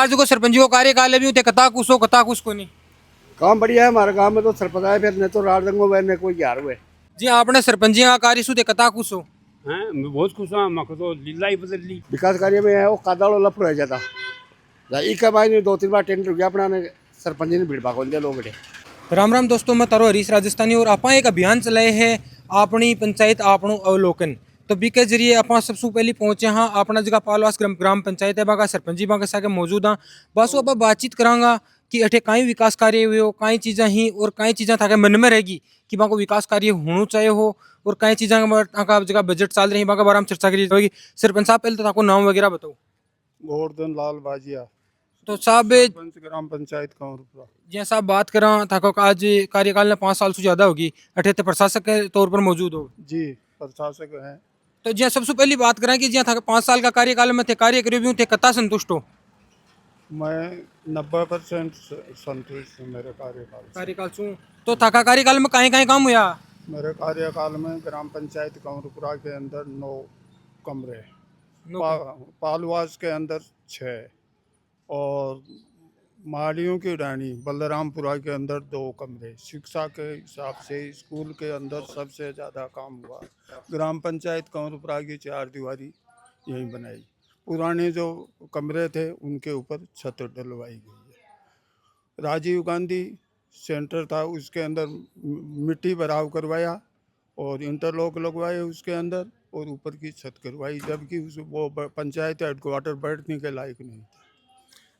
आज को सरपंच को कार्यकाल भी उते कता कुछ को नहीं। काम बढ़िया है हमारे गांव में तो सरपंच आए फिर नहीं तो रात रंगो में कोई ग्यार हुए। जी आपने सरपंची का कार्य सुते कता कुछ हो। हैं मैं बहुत खुश हूँ मक तो लीला ही बदल ली। विकास कार्य में है वो कादाड़ो लफड़ है ज्यादा एक बार नहीं 2-3 बार टेंडर हो गया अपना ने सरपंच ने भीड़ भाग दिया लोग बड़े। राम राम दोस्तों, मैं तारो हरीश राजस्थानी और आप एक अभियान चलाए है अपनी पंचायत आपणो अवलोकन। तो बी के जरिए आप सबसे पहले पहुंचे हाँ अपना जगह पालवास ग्राम पंचायत है बाका सरपंच जी बाका साके मौजूद हाँ। बस आप बातचीत करांगा कि अठे कई विकास कार्य हुए हो, कई चीज़ें ही और कई चीज़ें थाके मन में रहेगी कि बाको विकास कार्य होना चाहिए हो और कई चीज़ें का जगह बजट चल रही बाका बारे में चर्चा करी जाएगी। सरपंच साहब पहले तो आपको नाम वगैरह बताओ। गोवर्धन लाल बाजिया, तो साहब सरपंच ग्राम पंचायत कांवरपुरा। जी साहब बात करा था को आज कार्यकाल ने 5 साल से ज़्यादा होगी अठे ते प्रशासक के तौर पर मौजूद हो। जी प्रशासक हैं। तो जी सबसे पहली बात करें कि जी था 5 साल का कार्यकाल में थे कार्य करो भी थे कता संतुष्ट हो। मैं 90% संतुष्ट हूँ मेरे कार्यकाल से। कार्यकाल सु तो थाका कार्यकाल में कहीं कहीं काम हुआ। मेरे कार्यकाल में ग्राम पंचायत कांवरपुरा के अंदर 9 कमरे, नो पालवास के अंदर 6 और माड़ियों की रानी बलरामपुरा के अंदर 2 कमरे। शिक्षा के हिसाब से स्कूल के अंदर सबसे ज़्यादा काम हुआ। ग्राम पंचायत कांवरपुरा की 4 दीवारी यहीं बनाई। पुराने जो कमरे थे उनके ऊपर छत डलवाई गई है। राजीव गांधी सेंटर था उसके अंदर मिट्टी भराव करवाया और इंटरलॉक लगवाए उसके अंदर और ऊपर की छत करवाई, जबकि उस वो पंचायत हेडक्वार्टर बैठने के लायक नहीं था।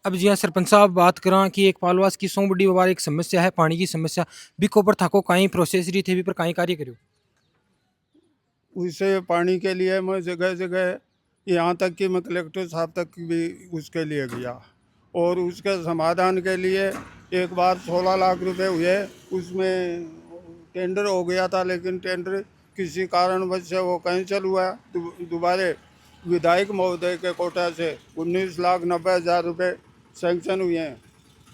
अब जी हाँ सरपंच साहब बात करा कि एक पालवास की सौ बड़ी बार एक समस्या है पानी की समस्या बिको पर थाको कहीं प्रोसेस रही थे भी पर कहीं कार्य करो। उसे पानी के लिए मैं जगह जगह यहाँ तक कि मैं कलेक्टर साहब तक भी उसके लिए गया और उसके समाधान के लिए एक बार 16 लाख रुपए हुए, उसमें टेंडर हो गया था लेकिन टेंडर किसी कारणवश से वो कैंसिल हुआ। दोबारा विधायक महोदय के कोटा से 19,90,000 रुपये सैंक्शन हुए हैं।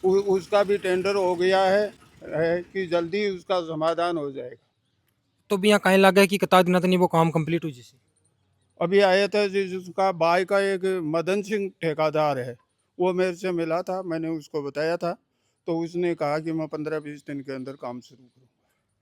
उसका भी टेंडर हो गया है कि जल्दी उसका समाधान हो जाएगा। तो भी यहाँ कहीं लगा है कि कता दिन नहीं वो काम कंप्लीट हो जैसे। अभी आए थे जिसका भाई का एक मदन सिंह ठेकेदार है, वो मेरे से मिला था, मैंने उसको बताया था तो उसने कहा कि मैं 15-20 दिन के अंदर काम शुरू करूँ।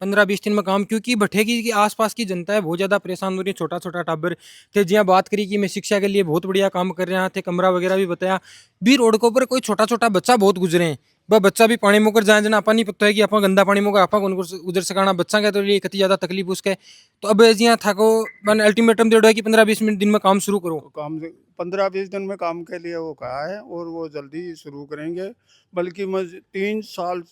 15-20 दिन में काम क्योंकि भट्ठेगी की आसपास की जनता है बहुत ज़्यादा परेशान हो रही है। छोटा छोटा टाबर थे जिया बात करी कि मैं शिक्षा के लिए बहुत बढ़िया काम कर रहे थे कमरा वगैरह भी बताया भी रोड के ऊपर कोई छोटा छोटा बच्चा बहुत गुजरे हैं। वह बच्चा भी पानी मुकर जाए जना अपन नहीं पता है कि आप गंदा पानी मुकर आप उधर सकाना बच्चा के तो लिए कितनी ज़्यादा तकलीफ उसके। तो अब जिया था को मैंने अल्टीमेटम दे है कि 15-20 दिन में काम शुरू करो। तो काम 15-20 दिन में काम के लिए वो कहा है और वो जल्दी ही शुरू करेंगे। बल्कि मैं 3 साल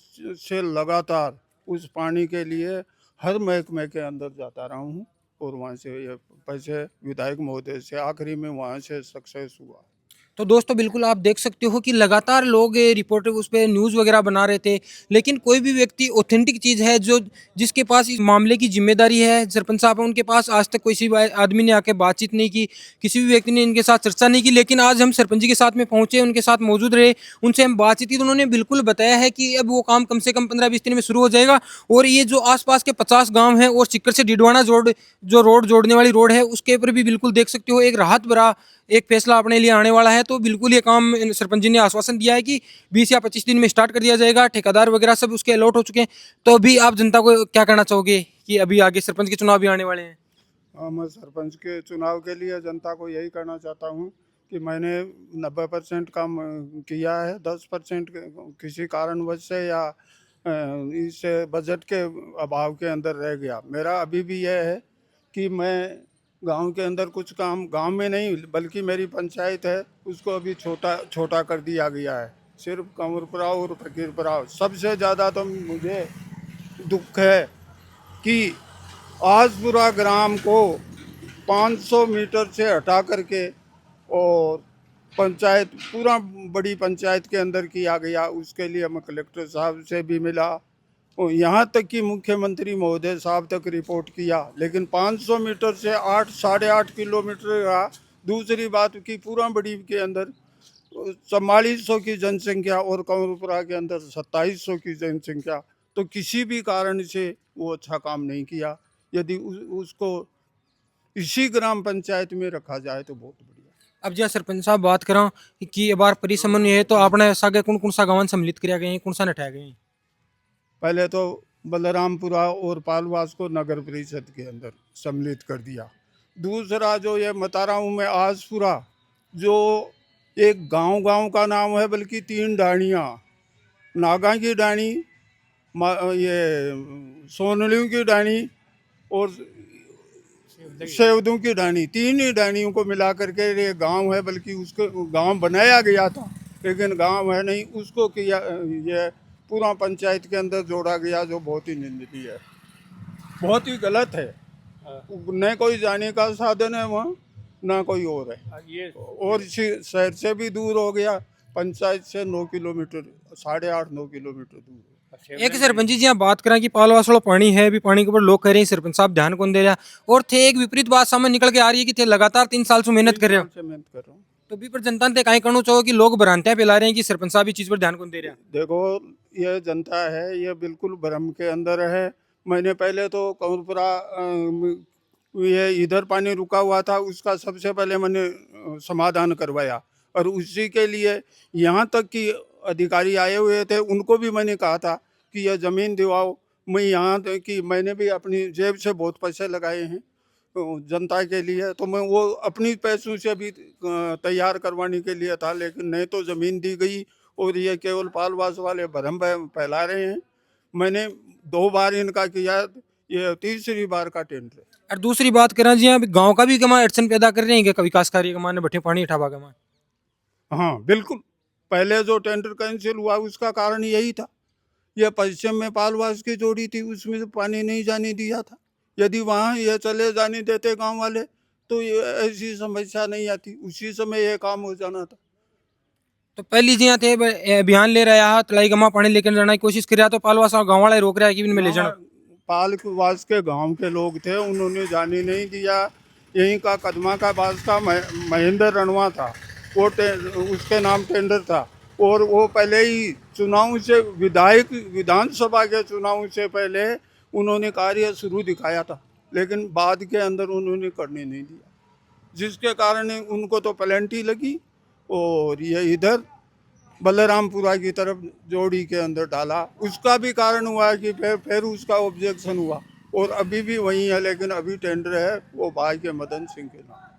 से लगातार उस पानी के लिए हर महकमे के अंदर जाता रहा हूँ और वहाँ से ये पैसे विधायक महोदय से आखिरी में वहाँ से सक्सेस हुआ। तो दोस्तों बिल्कुल आप देख सकते हो कि लगातार लोग रिपोर्टर उस पर न्यूज़ वगैरह बना रहे थे लेकिन कोई भी व्यक्ति ऑथेंटिक चीज़ है जो जिसके पास इस मामले की जिम्मेदारी है सरपंच साहब है उनके पास आज तक किसी आदमी ने आके बातचीत नहीं की, किसी भी व्यक्ति ने इनके साथ चर्चा नहीं की। लेकिन आज हम सरपंच जी के साथ में पहुंचे उनके साथ मौजूद रहे उनसे हम बातचीत की तो उन्होंने बिल्कुल बताया है कि अब वो काम कम से कम 15-20 दिन में शुरू हो जाएगा और ये जो आसपास के 50 गाँव हैं और सिक्कर से डिडवाना जो रोड जोड़ने वाली रोड है उसके ऊपर भी बिल्कुल देख सकते हो एक राहत भरा एक फैसला अपने लिए आने वाला है। तो बिल्कुल ये काम सरपंच जी ने आश्वासन दिया है कि 20 या 25 दिन में स्टार्ट कर दिया जाएगा। ठेकेदार वगैरह सब उसके अलॉट हो चुके हैं। तो अभी आप जनता को क्या कहना चाहोगे कि अभी आगे सरपंच के चुनाव भी आने वाले हैं। हाँ, मैं सरपंच के चुनाव के लिए जनता को यही कहना चाहता हूँ कि मैंने 90% काम किया है, 10% किसी कारणवश से या इस बजट के अभाव के अंदर रह गया। मेरा अभी भी यह है कि मैं गांव के अंदर कुछ काम, गांव में नहीं बल्कि मेरी पंचायत है उसको अभी छोटा छोटा कर दिया गया है। सिर्फ कंवरपुरा और फकीरपुरा। सबसे ज़्यादा तो मुझे दुख है कि आजपुरा ग्राम को 500 मीटर से हटा करके और पंचायत पूरा बड़ी पंचायत के अंदर किया गया। उसके लिए मैं कलेक्टर साहब से भी मिला और यहाँ तक कि मुख्यमंत्री महोदय साहब तक रिपोर्ट किया, लेकिन 500 मीटर से 8 साढ़े 8 किलोमीटर रहा। दूसरी बात कि पूरा बड़ी के अंदर 4400 की जनसंख्या और कंवरपुरा के अंदर 2700 की जनसंख्या, तो किसी भी कारण से वो अच्छा काम नहीं किया। यदि उसको इसी ग्राम पंचायत में रखा जाए तो बहुत बढ़िया। अब जो सरपंच साहब बात करा कि ये बार परिसमन्वय है तो आपने सागे कौन कौन सा गाँव सम्मिलित किया गए हैं, कौन सा नठाए गए हैं? पहले तो बलरामपुरा और पालवास को नगर परिषद के अंदर सम्मिलित कर दिया। दूसरा जो ये बता रहा हूँ मैं आसपुरा, जो एक गांव का नाम है, बल्कि 3 डाणियाँ, नागा की डाणी, ये सोनलियों की डाणी और सेवदों की डाणी, 3 ही डाणियों को मिला करके ये गांव है। बल्कि उसको गांव बनाया गया था लेकिन गांव है नहीं, उसको किया ये पूरा पंचायत के अंदर जोड़ा गया, जो बहुत ही निंदनीय है, बहुत ही गलत है। न कोई जाने का साधन है वहाँ, ना कोई और है। ये और शहर से भी दूर हो गया, पंचायत से 9 किलोमीटर, 8.5-9 किलोमीटर दूर है। एक सरपंच जी यहाँ बात करें कि पालवास वाला पानी है भी, पानी के ऊपर लोग कह रहे हैं सरपंच साहब ध्यान कौन दे रहा, और थे एक विपरीत बात सामने निकल के आ रही है कि थे लगातार 3 साल से मेहनत कर रहे हो, से मेहनत कर रहा हूँ। तो भी पर जनता ने कहीं करना चाहो कि लोग भ्रांतियां फैला रहे हैं कि सरपंच साहब इस चीज पर ध्यान कौन दे रहा। देखो, ये जनता है, ये बिल्कुल भ्रम के अंदर है। मैंने पहले तो कौरपुरा ये इधर पानी रुका हुआ था, उसका सबसे पहले मैंने समाधान करवाया, और उसी के लिए यहाँ तक कि अधिकारी आए हुए थे, उनको भी मैंने कहा था कि यह ज़मीन दिवाओ। मैं यहाँ तक कि मैंने भी अपनी जेब से बहुत पैसे लगाए हैं जनता के लिए, तो मैं वो अपनी पैसों से भी तैयार करवाने के लिए था, लेकिन नहीं तो ज़मीन दी गई, और ये केवल पालवास वाले भ्रम फैला रहे हैं। मैंने 2 बार इनका किया, ये तीसरी बार का टेंडर है। और दूसरी बात करें जी, यहाँ गाँव का भी कमा अड़चन पैदा कर रहे हैं कि विकास कार्य कमाने बैठे पानी उठावा कमा। हाँ बिल्कुल, पहले जो टेंडर कैंसिल हुआ उसका कारण यही था। यह पश्चिम में पालवास की जोड़ी थी, उसमें से पानी नहीं जाने दिया था। यदि वहाँ ये चले जाने देते गांव वाले तो ये ऐसी समस्या नहीं आती, उसी समय ये काम हो जाना था। तो पहली जी यहाँ थे अभियान ले रहा है, तलाई गमा पानी लेकर जाने की कोशिश कर रहा, तो पालवास और गाँव वाले रोक रहा है कि इनमें ले जाना। पालवास के गांव के लोग थे, उन्होंने जाने नहीं दिया। यहीं का कदमा का बादशाह महेंद्र रणवा था, वो उसके नाम टेंडर था, और वो पहले ही चुनाव से विधानसभा के चुनाव से पहले उन्होंने कार्य शुरू दिखाया था, लेकिन बाद के अंदर उन्होंने करने नहीं दिया, जिसके कारण उनको तो प्लेंटी लगी, और ये इधर बलरामपुरा की तरफ जोड़ी के अंदर डाला। उसका भी कारण हुआ कि फिर उसका ऑब्जेक्शन हुआ, और अभी भी वही है, लेकिन अभी टेंडर है वो भाई के मदन सिंह के नाम।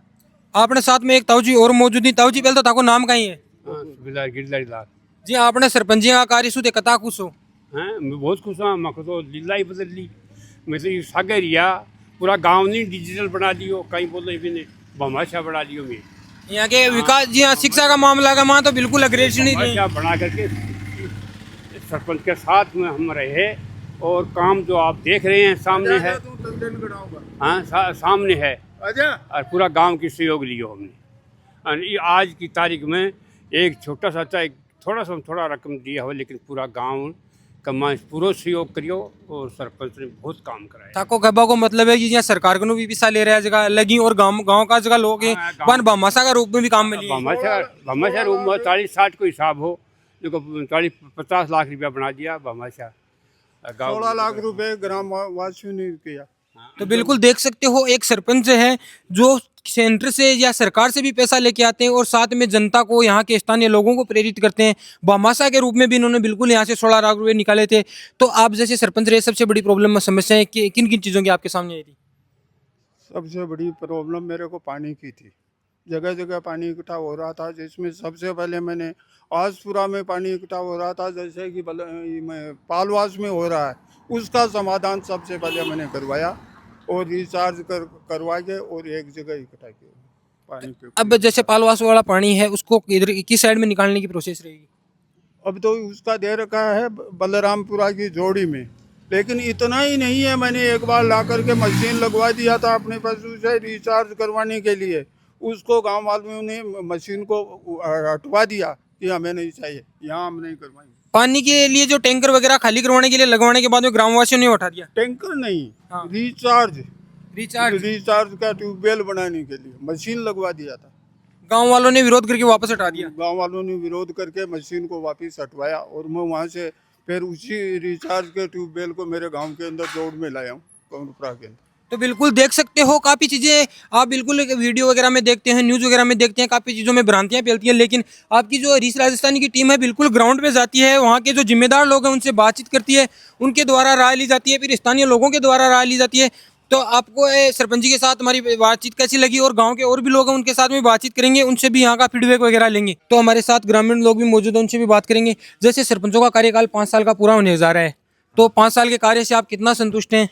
आपने साथ में एक ताऊ जी और मौजूद नहीं, ताऊ जी पहले तो ताको नाम कहीं है गिरदारी लाल जी, आपने सरपंच का कार्य सुते कता खुश हो हैं। मैं बहुत खुश हूँ, मैं तो लीला ही बदल ली। मैं तो सागे रिया पूरा गांव नहीं डिजिटल बना लियो, कहीं बोलो भी नहीं भाषा बना लियो। मैं यहाँ के विकास जी, यहाँ शिक्षा का मामला का वहाँ तो बिल्कुल अग्रेसर नहीं भाषा बना करके सरपंच के साथ में हम रहे, और काम जो आप देख रहे हैं सामने है, हाँ सामने है, और पूरा गांव की सहयोग लियो हमने। और ये आज की तारीख में एक छोटा सा चाहे थोड़ा रकम दिया हो, लेकिन पूरा गांव का पूरा सहयोग करियो, और सरपंच ने बहुत काम कराया। ताको कहबा को मतलब है कि यहाँ सरकार को भी पैसा ले रहा है जगह लगी, और गांव का जगह लोग हैं बन भामाशा का रूप में भी काम मिली है। भामाशा रूप में 40-60 को हिसाब हो, जो 40-50 लाख रुपया बना दिया भामाशा। 16 लाख रुपए ग्राम वासियों ने किया। तो बिल्कुल देख सकते हो, एक सरपंच है जो सेंटर से या सरकार से भी पैसा लेके आते हैं, और साथ में जनता को, यहाँ के स्थानीय लोगों को प्रेरित करते हैं। भामाशा के रूप में भी इन्होंने बिल्कुल यहाँ से 16 लाख रुपए निकाले थे। तो आप जैसे सरपंच रहे, सबसे बड़ी प्रॉब्लम समस्याएं किन किन चीज़ों की आपके सामने आई थी? सबसे बड़ी प्रॉब्लम मेरे को पानी की थी। जगह जगह पानी इकट्ठा हो रहा था, जिसमें सबसे पहले मैंने आसपुरा में पानी इकट्ठा हो रहा था, जैसे कि पालवास में हो रहा है, उसका समाधान सबसे पहले मैंने करवाया, और रिचार्ज करवा के और एक जगह इकट्ठा किया पानी पे। अब जैसे पालवास वाला पानी है, उसको इधर किस साइड में निकालने की प्रोसेस रहेगी? अब तो उसका दे रखा है बलरामपुरा की जोड़ी में, लेकिन इतना ही नहीं है। मैंने एक बार ला करके मशीन लगवा दिया था अपने पशु से रिचार्ज करवाने के लिए, उसको गांव वालों ने मशीन को हटवा दिया कि हमें नहीं चाहिए, यहाँ हम नहीं करवाएंगे। पानी के लिए जो टैंकर वगैरह खाली करवाने के लिए लगवाने के बाद में ग्रामवासियों ने उठा दिया। टैंकर नहीं, हाँ। रिचार्ज का ट्यूबवेल बनाने के लिए मशीन लगवा दिया था। गांव वालों ने विरोध करके वापस हटा दिया। गांव वालों ने विरोध करके मशीन को वापस हटवाया, और मैं वहाँ से फिर उसी रिचार्ज के ट्यूबवेल को मेरे गांव के अंदर जोड़ में लाया हूँ, कौनपुरा के अंदर। तो बिल्कुल देख सकते हो काफ़ी चीज़ें आप बिल्कुल वीडियो वगैरह में देखते हैं, न्यूज़ वगैरह में देखते हैं, काफ़ी चीज़ों में भ्रांतियाँ फैलती हैं, लेकिन आपकी जो रीच राजस्थानी की टीम है बिल्कुल ग्राउंड पे जाती है, वहाँ के जो जिम्मेदार लोग हैं उनसे बातचीत करती है, उनके द्वारा राय ली जाती है, फिर स्थानीय लोगों के द्वारा राय ली जाती है। तो आपको सरपंच जी के साथ हमारी बातचीत कैसी लगी, और गांव के और भी लोग हैं उनके साथ में बातचीत करेंगे, उनसे भी यहाँ का फीडबैक वगैरह लेंगे। तो हमारे साथ ग्रामीण लोग भी मौजूद हैं, उनसे भी बात करेंगे। जैसे सरपंचों का कार्यकाल 5 साल का पूरा होने जा रहा है, तो 5 साल के कार्य से आप कितना संतुष्ट हैं?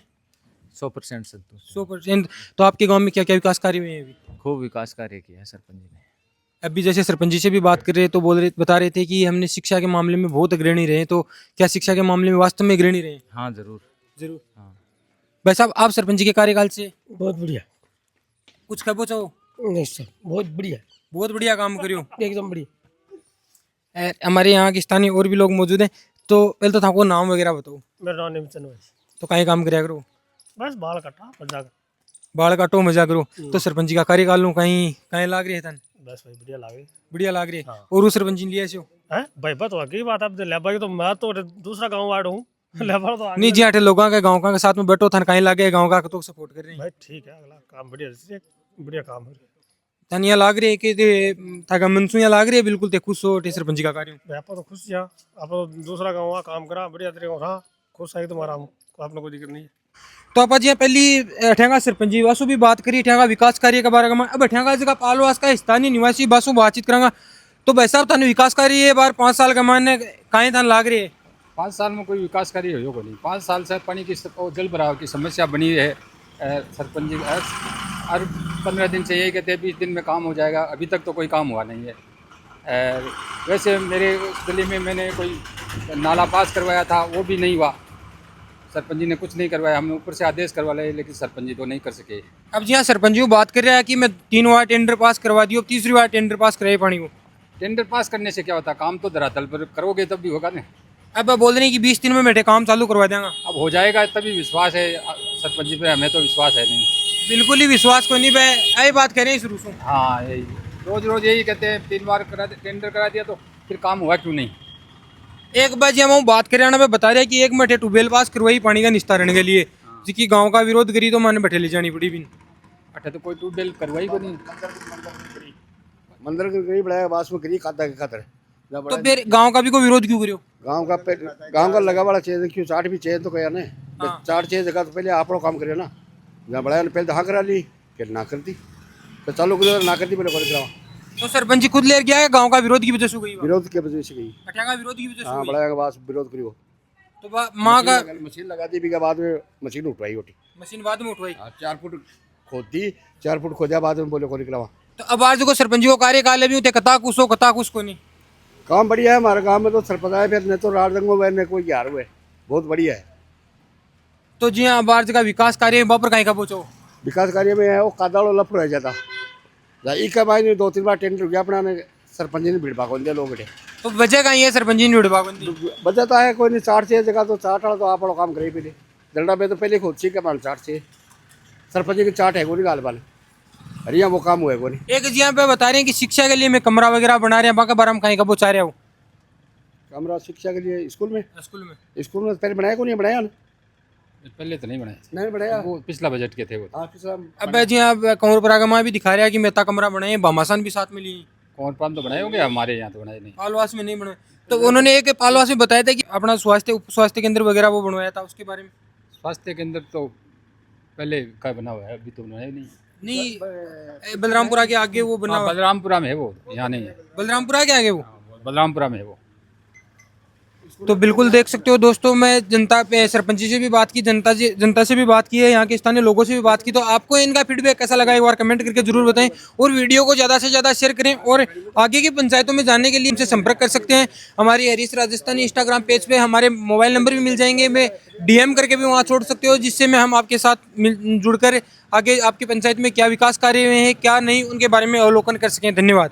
100% संतुष्ट। 100%। तो आपके गांव में क्या क्या विकास कार्य हुए हैं अभी? खूब विकास कार्य किया है सरपंच जी ने। अभी जैसे सरपंच जी से भी बात कर रहे तो बता रहे थे कि हमने शिक्षा के मामले में बहुत अग्रणी रहे, तो क्या शिक्षा के मामले में वास्तव में अग्रणी रहे? हाँ जरूर। जरूर। हाँ भाई साहब, आप सरपंच जी के कार्यकाल से बहुत बढ़िया। कुछ खबो चाहो? नहीं सर, बहुत बढ़िया, बहुत बढ़िया काम करियो। एकदम बढ़िया। हमारे यहाँ के स्थानीय और भी लोग मौजूद हैं, तो पहले तो आपको नाम वगैरह बताओ। मेरा नाम निमचंद भाई। तो कहीं काम कराया करो? बस बाल कटा मजा कर। बाढ़ काटो मजा करो। तो सरपंच जी का कार्यकाल लो कहीं कहीं लाग रही है तन? बस भाई बढ़िया लागे। बढ़िया लाग रही है। हाँ। और वो सरपंच जी लिया छो? हैं भाई बात वाकई बात आप लेबा की, तो मैं तो दूसरा गांव वार्ड हूँ। लेबा तो आगे नहीं जी, आठे लोगों के गाँव का साथ में बैठो थन कहीं लागे, गाँव का तो सपोर्ट कर रहे हैं। भाई ठीक है, अगला काम बढ़िया काम है। तनिया लाग रही है कि थाका मनसू यहाँ लाग रही है बिल्कुल ते खुश हो टे सरपंच जी का कार्य? भाई आप तो खुश यहाँ, आप दूसरा गाँव का काम करा बढ़िया तरीके से, हाँ खुश है तुम्हारा, आपने कोई दिक्कत नहीं है। तो आप जी पहली ठेंगा सरपंच जी वासु भी बात करी ठेंगा विकास कार्य के बारे में। अब ठेंगा जगह पालवास का स्थानीय निवासी बासु बातचीत करांगा। तो भाई साहब, थाने विकास कार्य ये बार 5 साल का मानने कहीं थान लाग रही है? 5 साल में कोई विकास कार्य हो नहीं। 5 साल से पानी की और जल भराव की समस्या बनी है। सरपंच जी हर 15 दिन से यही कहते हैं 20 दिन में काम हो जाएगा, अभी तक तो कोई काम हुआ नहीं है। वैसे मेरे गली में मैंने कोई नाला पास करवाया था, वो भी नहीं हुआ। सरपंच जी ने कुछ नहीं करवाया, हमने ऊपर से आदेश करवा लिए, लेकिन सरपंच जी तो नहीं कर सके। अब जी हाँ, सरपंच जी बात कर रहा है कि मैं 3 बार टेंडर पास करवा दियो, अब तीसरी बार टेंडर पास कराए पानी को। टेंडर पास करने से क्या होता, काम तो धरातल पर करोगे तब भी होगा ना। अब बोल रहे हैं कि 20 दिन में बैठे काम चालू करवा देंगे। अब हो जाएगा तभी विश्वास है सरपंच जी पे, हमें तो विश्वास है नहीं। बिल्कुल ही विश्वास को नहीं, यही बात करें शुरू से। हाँ यही रोज यही कहते हैं, 3 बार टेंडर करा दिया तो फिर काम हुआ क्यों नहीं। एक बार जी हम बात करें ना, मैं बता रहे कि एक मठे ट्यूबवेल पास करवाई पानी का निस्तारण के लिए, जिसकी गांव का विरोध करी तो मैंने बैठे ले जानी पड़ी भी। अठे तो कोई ट्यूबवेल करवाई को नहीं। मंदिर के करीब बढ़ाया, बास में करी खाता के खातर। तो फिर गांव का भी कोई विरोध क्यों करियो? गांव का लगा वाला चाहिए क्यों, चाट भी चाहिए तो कया ने। चाट चाहिए जगह तो पहले आप काम करियो ना। जहाँ बढ़ाया पहले तो हाँ करा ली, फिर ना करती तो चालू कर ना करती, पहले करावा। तो सरपंच जी खुद ले गया है, गांव का विरोध की वजह से गई? विरोध की वजह से गई। का विरोध की वजह से हाँ हुई। बढ़ाया बास विरोध करियो तो माँ का मशीन लगा दी, भी बाद में मशीन उठवाई होती। मशीन बाद में उठवाई। 4 फुट खोदी, 4 फुट खोदा, बाद में बोले को निकलावा। तो अब आज को सरपंच जी को कार्यकाल भी होते कता कुछ को नहीं। काम बढ़िया है हमारे गाँव में, तो सरपंच है फिर नहीं तो राजदंगो में कोई यार हुए, बहुत बढ़िया है। तो जी हाँ, बाहर जगह विकास कार्य बापर कहीं का पूछो? विकास कार्य में है वो कादाड़ो लफड़ रह जाता। इका भाई 2-3 बार टेंडर हो गया अपना ने, सरपंच ने भीड़ भाग दिया लोग बैठे। तो वजह कहीं है सरपंच जी ने बंदी? बचत है कोई नहीं, चाट चाहिए जगह तो चाट वाला तो आप वाला काम करे पहले दंडा पे तो पहले खुद सी के मान चाट चाहिए। सरपंच की चाट है कोई गाल बाल, अरे यहाँ वो काम हुआ है कोई। एक जी यहाँ पे बता रहे हैं कि शिक्षा के लिए मैं कमरा वगैरह बना रहे हैं, बाकी बार हम कहीं का चाह रहे हो? कमरा शिक्षा के लिए स्कूल में स्कूल में पहले बनाया को नहीं बनाया ना? पहले तो नहीं बनाए, नहीं बनाया, वो पिछला बजट के थे वो। हाँ पिछला। अब जी यहाँ कंवरपुरा भी दिखा रहा है कि मेहता कमरा बनाए, भामासान भी साथ में ली। कौन तो बनाए होंगे, हमारे यहाँ तो बनाए नहीं। पालवास में नहीं बनाए। तो उन्होंने एक पालवास में बताया था कि अपना उप स्वास्थ्य केंद्र वगैरह वो बनवाया था, उसके बारे में? स्वास्थ्य केंद्र तो पहले का बना हुआ है, अभी तो बनाया नहीं। बलरामपुरा के आगे वो बना। बलरामपुरा में है वो, यहाँ नहीं है। बलरामपुरा के आगे वो? बलरामपुरा में है वो। तो बिल्कुल देख सकते हो दोस्तों, मैं जनता पे सरपंच जी से भी बात की, जनता से भी बात की है, यहाँ के स्थानीय लोगों से भी बात की। तो आपको इनका फीडबैक कैसा लगा एक बार कमेंट करके जरूर बताएं, और वीडियो को ज़्यादा से ज़्यादा शेयर करें। और आगे की पंचायतों में जानने के लिए हमसे संपर्क कर सकते हैं। हमारी हरीश राजस्थानी इंस्टाग्राम पेज पे हमारे मोबाइल नंबर भी मिल जाएंगे, मैं DM करके भी वहाँ छोड़ सकते हो, जिससे मैं हम आपके साथ जुड़कर आगे आपकी पंचायत में क्या विकास कार्य हुए हैं क्या नहीं, उनके बारे में अवलोकन कर सकें। धन्यवाद।